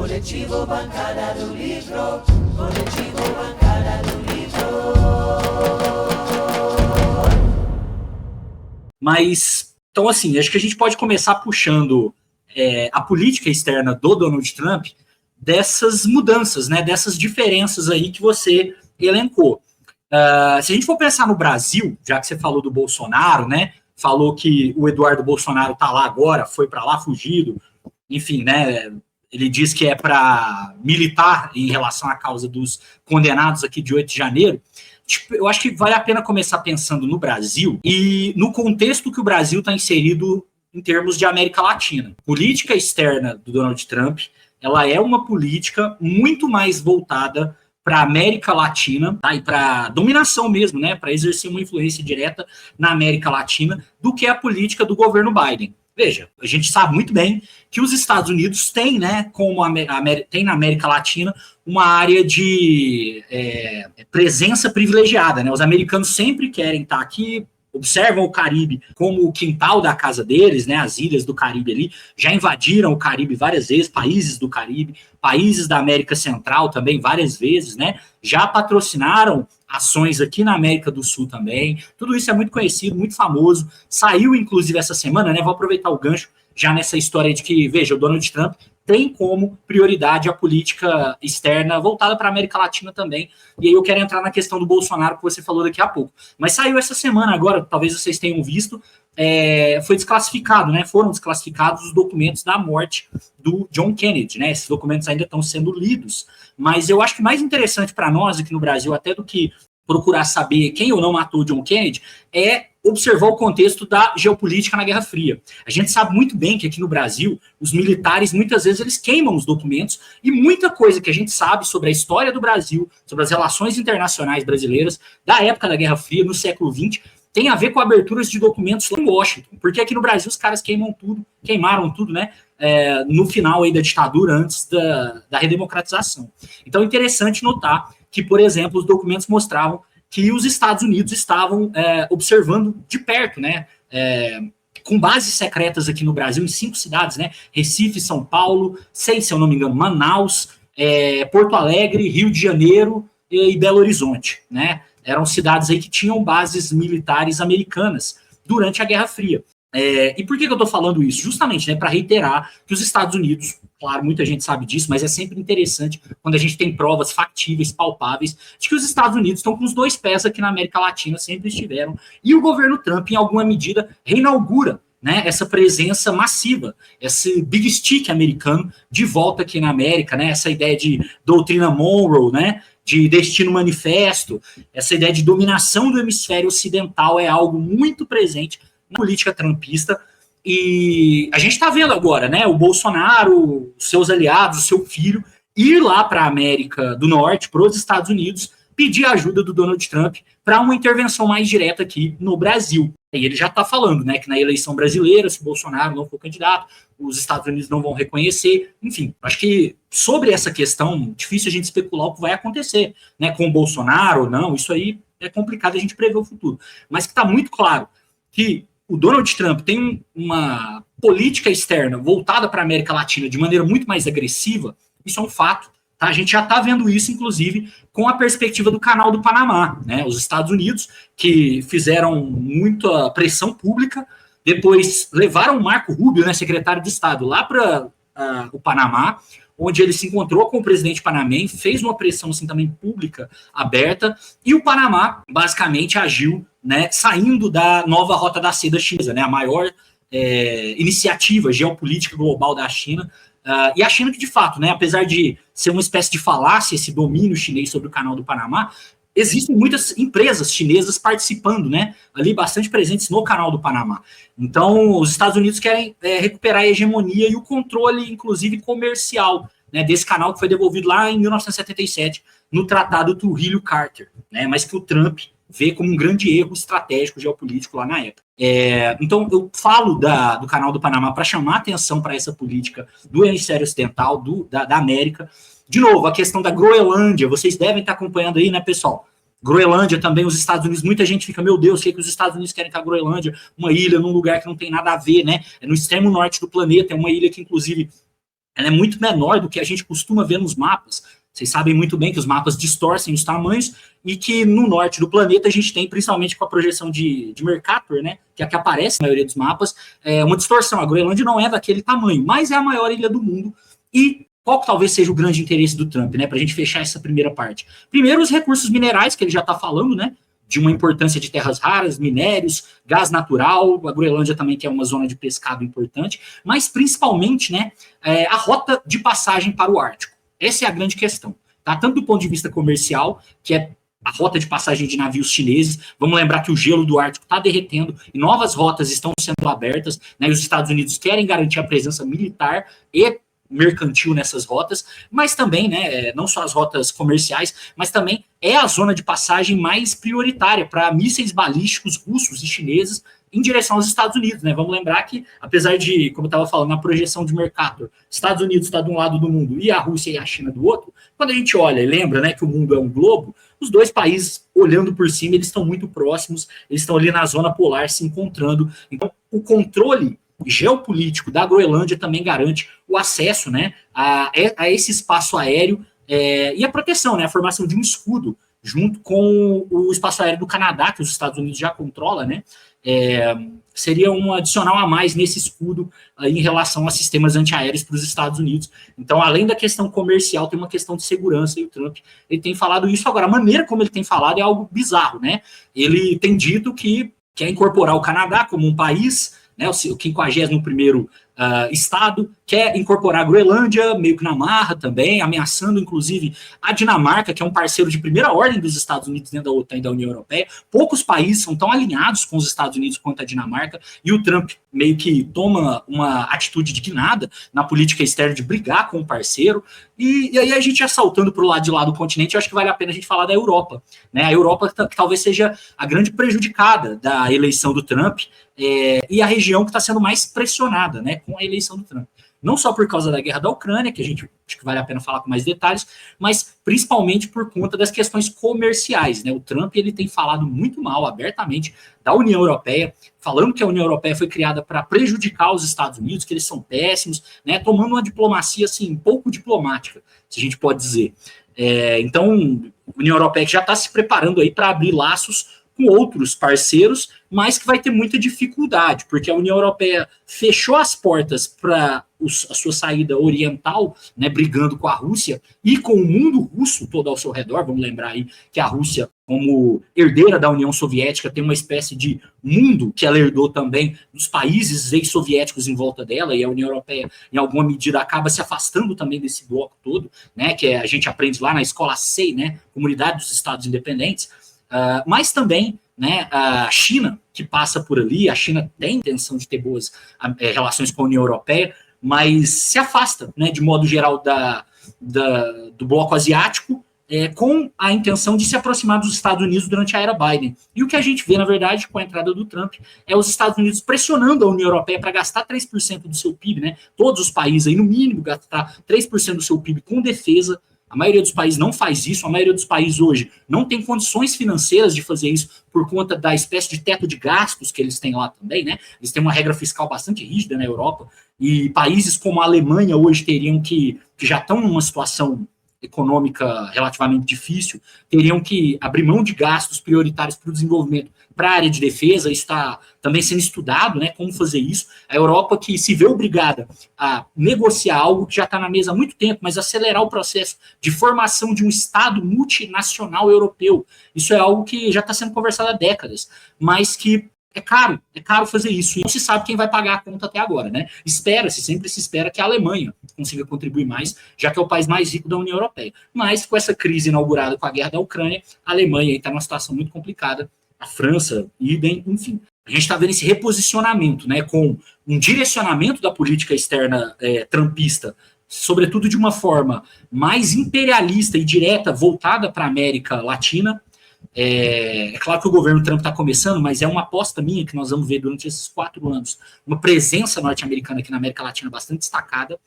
Coletivo Bancada do Livro, Coletivo Bancada do Livro. Mas, então assim, acho que a gente pode começar puxando a política externa do Donald Trump dessas mudanças, né, dessas diferenças aí que você elencou. Se a gente for pensar no Brasil, já que você falou do Bolsonaro, né, falou que o Eduardo Bolsonaro está lá agora, foi para lá fugido, enfim, né, ele diz que é para militar em relação à causa dos condenados aqui de 8 de janeiro. Tipo, eu acho que vale a pena começar pensando no Brasil e no contexto que o Brasil está inserido em termos de América Latina. A política externa do Donald Trump, ela é uma política muito mais voltada para a América Latina, tá? E para dominação mesmo, né? Para exercer uma influência direta na América Latina do que a política do governo Biden. Veja, a gente sabe muito bem que os Estados Unidos têm, né, como tem na América Latina, uma área de presença privilegiada, né? Os americanos sempre querem estar aqui, observam o Caribe como o quintal da casa deles, né? As ilhas do Caribe ali já invadiram o Caribe várias vezes, países do Caribe, países da América Central também várias vezes, né? Já patrocinaram ações aqui na América do Sul também. Tudo isso é muito conhecido, muito famoso. Saiu, inclusive, essa semana, né? Vou aproveitar o gancho já nessa história de que, veja, o Donald Trump tem como prioridade a política externa voltada para a América Latina também. E aí eu quero entrar na questão do Bolsonaro, que você falou daqui a pouco. Mas saiu essa semana agora, talvez vocês tenham visto, foi desclassificado, né? Foram desclassificados os documentos da morte do John Kennedy, né? Esses documentos ainda estão sendo lidos. Mas eu acho que mais interessante para nós aqui no Brasil, até do que procurar saber quem ou não matou o John Kennedy, é observar o contexto da geopolítica na Guerra Fria. A gente sabe muito bem que aqui no Brasil, os militares, muitas vezes, eles queimam os documentos e muita coisa que a gente sabe sobre a história do Brasil, sobre as relações internacionais brasileiras, da época da Guerra Fria, no século XX, tem a ver com aberturas de documentos em Washington, porque aqui no Brasil os caras queimaram tudo, né, no final aí da ditadura, antes da redemocratização. Então é interessante notar que, por exemplo, os documentos mostravam que os Estados Unidos estavam observando de perto, né, com bases secretas aqui no Brasil, em 5 cidades, né, Recife, São Paulo, se eu não me engano, Manaus, Porto Alegre, Rio de Janeiro e Belo Horizonte, né, eram cidades aí que tinham bases militares americanas durante a Guerra Fria. E por que eu estou falando isso? Justamente, né, para reiterar que os Estados Unidos, claro, muita gente sabe disso, mas é sempre interessante quando a gente tem provas factíveis, palpáveis, de que os Estados Unidos estão com os 2 pés aqui na América Latina, sempre estiveram, e o governo Trump, em alguma medida, reinaugura, né, essa presença massiva, esse big stick americano de volta aqui na América, né, essa ideia de doutrina Monroe, né, de destino manifesto, essa ideia de dominação do hemisfério ocidental é algo muito presente na política trumpista, e a gente está vendo agora, né, o Bolsonaro, seus aliados, o seu filho, ir lá para a América do Norte, para os Estados Unidos, pedir ajuda do Donald Trump para uma intervenção mais direta aqui no Brasil. E ele já está falando, né, que na eleição brasileira, se o Bolsonaro não for candidato, os Estados Unidos não vão reconhecer. Enfim, acho que sobre essa questão, difícil a gente especular o que vai acontecer, né, com o Bolsonaro ou não, isso aí é complicado a gente prever o futuro. Mas que está muito claro que o Donald Trump tem uma política externa voltada para a América Latina de maneira muito mais agressiva, isso é um fato. Tá? A gente já está vendo isso, inclusive, com a perspectiva do Canal do Panamá. Né? Os Estados Unidos, que fizeram muita pressão pública, depois levaram o Marco Rubio, né, secretário de Estado, lá para o Panamá, onde ele se encontrou com o presidente panamense, fez uma pressão assim, também pública, aberta, e o Panamá basicamente agiu, né, saindo da nova Rota da Seda chinesa, né, a maior iniciativa geopolítica global da China, e a China que, de fato, né, apesar de ser uma espécie de falácia, esse domínio chinês sobre o Canal do Panamá, existem muitas empresas chinesas participando, né, ali bastante presentes no Canal do Panamá. Então, os Estados Unidos querem recuperar a hegemonia e o controle, inclusive, comercial, né, desse canal que foi devolvido lá em 1977 no Tratado Trujillo-Carter, né, mas que o Trump vê como um grande erro estratégico geopolítico lá na época. Então, eu falo do Canal do Panamá para chamar atenção para essa política do hemisfério ocidental, da América. De novo, a questão da Groenlândia, vocês devem estar acompanhando aí, né, pessoal? Groenlândia também, os Estados Unidos, muita gente fica, meu Deus, o que os Estados Unidos querem com a Groenlândia? Uma ilha num lugar que não tem nada a ver, né? É no extremo norte do planeta, é uma ilha que, inclusive, ela é muito menor do que a gente costuma ver nos mapas. Vocês sabem muito bem que os mapas distorcem os tamanhos e que no norte do planeta a gente tem, principalmente com a projeção de Mercator, né, que é a que aparece na maioria dos mapas, uma distorção. A Groenlândia não é daquele tamanho, mas é a maior ilha do mundo. E qual que talvez seja o grande interesse do Trump, né, para a gente fechar essa primeira parte? Primeiro, os recursos minerais, que ele já está falando, né, de uma importância de terras raras, minérios, gás natural, a Groenlândia também que é uma zona de pescado importante, mas principalmente, né, a rota de passagem para o Ártico. Essa é a grande questão, tá? Tanto do ponto de vista comercial, que é a rota de passagem de navios chineses. Vamos lembrar que o gelo do Ártico está derretendo e novas rotas estão sendo abertas, né? E os Estados Unidos querem garantir a presença militar e mercantil nessas rotas, mas também, né, não só as rotas comerciais, mas também é a zona de passagem mais prioritária para mísseis balísticos russos e chineses em direção aos Estados Unidos, né? Vamos lembrar que, apesar de, como eu estava falando, na projeção de Mercator, Estados Unidos está de um lado do mundo e a Rússia e a China do outro, quando a gente olha e lembra, né, que o mundo é um globo, os dois países, olhando por cima, eles estão muito próximos, eles estão ali na zona polar se encontrando. Então, o controle geopolítico da Groenlândia também garante o acesso, né, a esse espaço aéreo e a proteção, né, a formação de um escudo junto com o espaço aéreo do Canadá, que os Estados Unidos já controla, né, seria um adicional a mais nesse escudo em relação a sistemas antiaéreos para os Estados Unidos. Então, além da questão comercial, tem uma questão de segurança, e o Trump ele tem falado isso. Agora, a maneira como ele tem falado é algo bizarro, né? Ele tem dito que quer incorporar o Canadá como um país, né, o 51º estado, quer incorporar a Groenlândia, meio que na marra também, ameaçando inclusive a Dinamarca, que é um parceiro de primeira ordem dos Estados Unidos dentro da OTAN e da União Europeia. Poucos países são tão alinhados com os Estados Unidos quanto a Dinamarca, e o Trump meio que toma uma atitude de nada na política externa de brigar com o parceiro, e aí a gente já saltando para o lado de lá do continente, eu acho que vale a pena a gente falar da Europa, né? A Europa que talvez seja a grande prejudicada da eleição do Trump, e a região que está sendo mais pressionada, né, com a eleição do Trump. Não só por causa da guerra da Ucrânia, que a gente acho que vale a pena falar com mais detalhes, mas principalmente por conta das questões comerciais, né? O Trump ele tem falado muito mal, abertamente, da União Europeia, falando que a União Europeia foi criada para prejudicar os Estados Unidos, que eles são péssimos, né? Tomando uma diplomacia assim, pouco diplomática, se a gente pode dizer. Então, a União Europeia que já está se preparando aí para abrir laços com outros parceiros, mas que vai ter muita dificuldade, porque a União Europeia fechou as portas para a sua saída oriental, né, brigando com a Rússia e com o mundo russo todo ao seu redor. Vamos lembrar aí que a Rússia, como herdeira da União Soviética, tem uma espécie de mundo que ela herdou também dos países ex-soviéticos em volta dela, e a União Europeia, em alguma medida, acaba se afastando também desse bloco todo, né, que a gente aprende lá na escola SEI, né, Comunidade dos Estados Independentes. Mas também, né, a China, que passa por ali, a China tem intenção de ter boas relações com a União Europeia, mas se afasta, né, de modo geral do bloco asiático, com a intenção de se aproximar dos Estados Unidos durante a era Biden. E o que a gente vê, na verdade, com a entrada do Trump, é os Estados Unidos pressionando a União Europeia para gastar 3% do seu PIB, né, todos os países aí, no mínimo, gastar 3% do seu PIB com defesa. A maioria dos países não faz isso, a maioria dos países hoje não tem condições financeiras de fazer isso por conta da espécie de teto de gastos que eles têm lá também, né? Eles têm uma regra fiscal bastante rígida na Europa, e países como a Alemanha hoje teriam que já estão numa situação econômica relativamente difícil, teriam que abrir mão de gastos prioritários para o desenvolvimento para a área de defesa. Isso está também sendo estudado, né, como fazer isso. A Europa que se vê obrigada a negociar algo que já está na mesa há muito tempo, mas acelerar o processo de formação de um Estado multinacional europeu. Isso é algo que já está sendo conversado há décadas, mas que é caro fazer isso, e não se sabe quem vai pagar a conta até agora, né? Sempre se espera que a Alemanha consiga contribuir mais, já que é o país mais rico da União Europeia. Mas com essa crise inaugurada com a guerra da Ucrânia, a Alemanha está numa situação muito complicada, a França, idem, enfim. A gente está vendo esse reposicionamento, né, com um direcionamento da política externa trumpista, sobretudo de uma forma mais imperialista e direta, voltada para a América Latina. É claro que o governo Trump está começando, mas é uma aposta minha que nós vamos ver durante esses 4 anos uma presença norte-americana aqui na América Latina bastante destacada,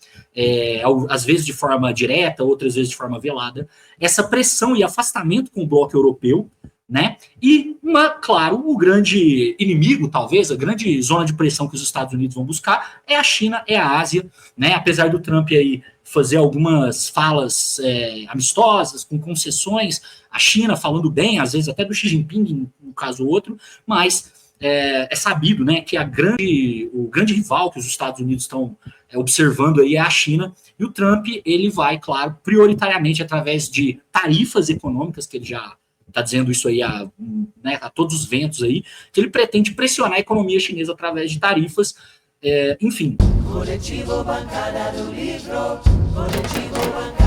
às vezes de forma direta, outras vezes de forma velada. Essa pressão e afastamento com o bloco europeu, né? E, claro, o grande inimigo, talvez, a grande zona de pressão que os Estados Unidos vão buscar é a China, é a Ásia, né? Apesar do Trump aí fazer algumas falas amistosas, com concessões, a China falando bem, às vezes até do Xi Jinping, no caso outro, mas é sabido, né, que o grande rival que os Estados Unidos estão observando aí é a China, e o Trump, ele vai, claro, prioritariamente através de tarifas econômicas, que ele já está dizendo isso aí a todos os ventos aí, que ele pretende pressionar a economia chinesa através de tarifas, enfim. Coletivo Bancada do Livro, Coletivo Bancada